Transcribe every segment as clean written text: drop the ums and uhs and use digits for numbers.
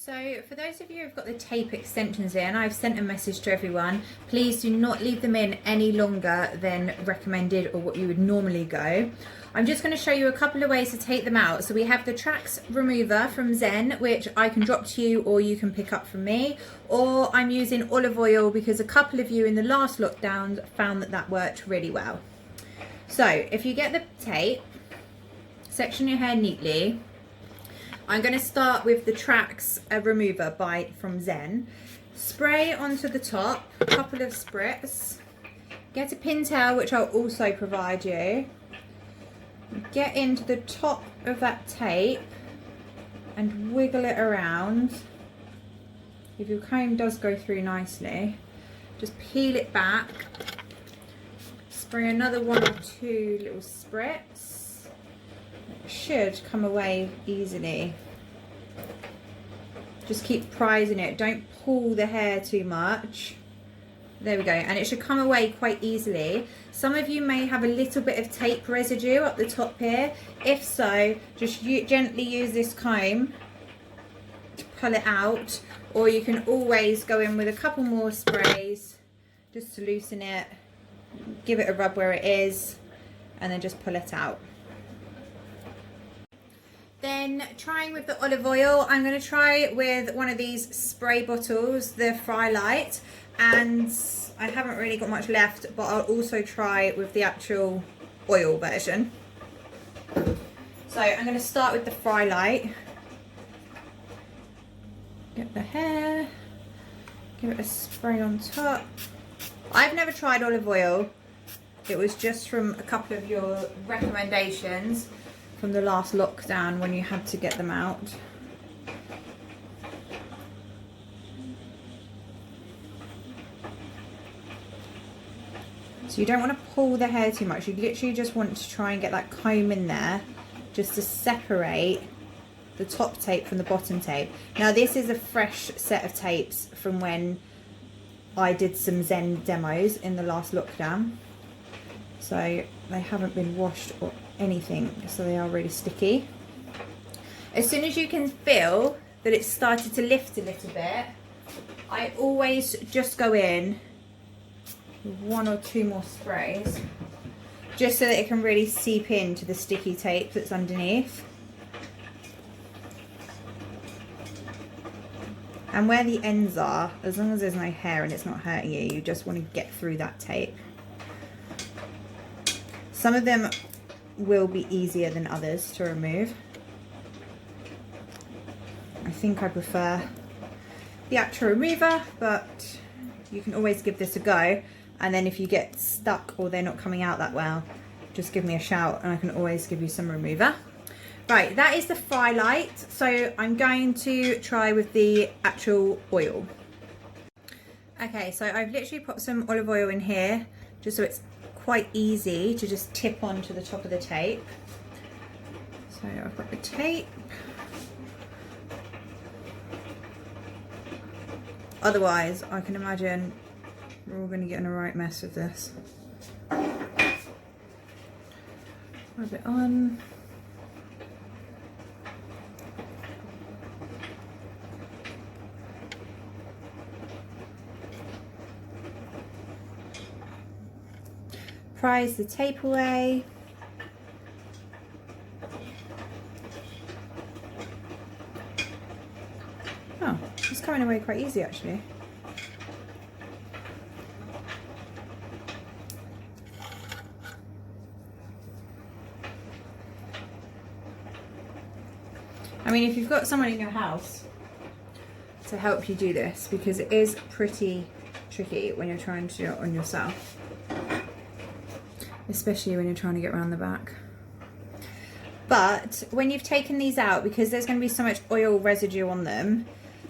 So for those of you who've got the tape extensions in, I've sent a message to everyone. Please do not leave them in any longer than recommended or what you would normally go. I'm just going to show you a couple of ways to take them out. So we have the Trax remover from Zen, which I can drop to you or you can pick up from me. Or I'm using olive oil because a couple of you in the last lockdown found that worked really well. So if you get the tape, section your hair neatly. I'm going to start with the Trax remover from Zen. Spray onto the top, a couple of spritz. Get a pintail, which I'll also provide you. Get into the top of that tape and wiggle it around. If your comb does go through nicely, just peel it back. Spray another one or two little spritz. It should come away easily. Just keep prizing it. Don't pull the hair too much. There we go. And it should come away quite easily. Some of you may have a little bit of tape residue up the top here. If so, just gently use this comb to pull it out. Or you can always go in with a couple more sprays just to loosen it. Give it a rub where it is. And then just pull it out. Then trying with the olive oil, I'm going to try with one of these spray bottles, the Fry Light, and I haven't really got much left, but I'll also try with the actual oil version. So I'm going to start with the Fry Light. Get the hair, give it a spray on top. I've never tried olive oil. It was just from a couple of your recommendations from the last lockdown when you had to get them out. So you don't want to pull the hair too much. You literally just want to try and get that comb in there just to separate the top tape from the bottom tape. Now this is a fresh set of tapes from when I did some Zen demos in the last lockdown. So they haven't been washed or anything, so they are really sticky. As soon as you can feel that it's started to lift a little bit, I always just go in with one or two more sprays just so that it can really seep into the sticky tape that's underneath. And where the ends are, as long as there's no hair and it's not hurting you, you just want to get through that tape. Some of them will be easier than others to remove. I think I prefer the actual remover, but you can always give this a go. And then if you get stuck or they're not coming out that well, just give me a shout and I can always give you some remover. Right, that is the Fry Light. So I'm going to try with the actual oil. Okay, so I've literally put some olive oil in here just so it's quite easy to just tip onto the top of the tape. So I've got the tape. Otherwise, I can imagine we're all going to get in a right mess with this. Rub it on. Prise the tape away. Oh, it's coming away quite easy actually. I mean, if you've got someone in your house to help you do this, because it is pretty tricky when you're trying to do it on yourself. Especially when you're trying to get around the back. But when you've taken these out, because there's going to be so much oil residue on them,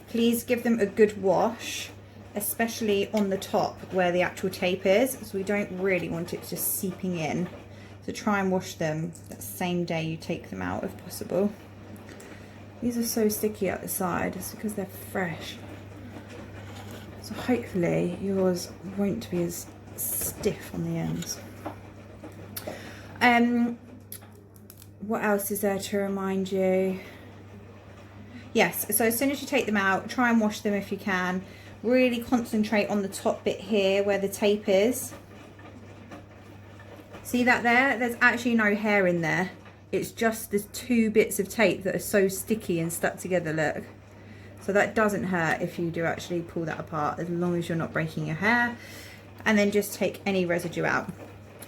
please give them a good wash, especially on the top where the actual tape is, so we don't really want it just seeping in. So try and wash them that same day you take them out if possible. These are so sticky at the side, it's because they're fresh. So hopefully yours won't be as stiff on the ends. What else is there to remind you? Yes, so as soon as you take them out, try and wash them if you can. Really concentrate on the top bit here where the tape is. See that there? There's actually no hair in there. It's just there's 2 bits of tape that are so sticky and stuck together, look. So that doesn't hurt if you do actually pull that apart, as long as you're not breaking your hair. And then just take any residue out.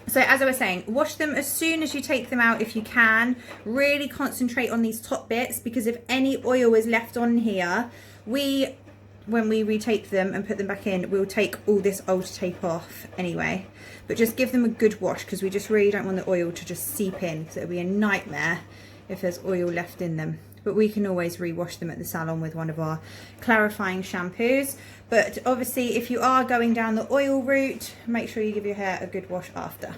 So as I was saying, wash them as soon as you take them out if you can. Really concentrate on these top bits, because if any oil is left on here, when we retape them and put them back in, we'll take all this old tape off anyway. But just give them a good wash, because we just really don't want the oil to just seep in, because it'll be a nightmare if there's oil left in them. But we can always rewash them at the salon with one of our clarifying shampoos. But obviously, if you are going down the oil route, make sure you give your hair a good wash after.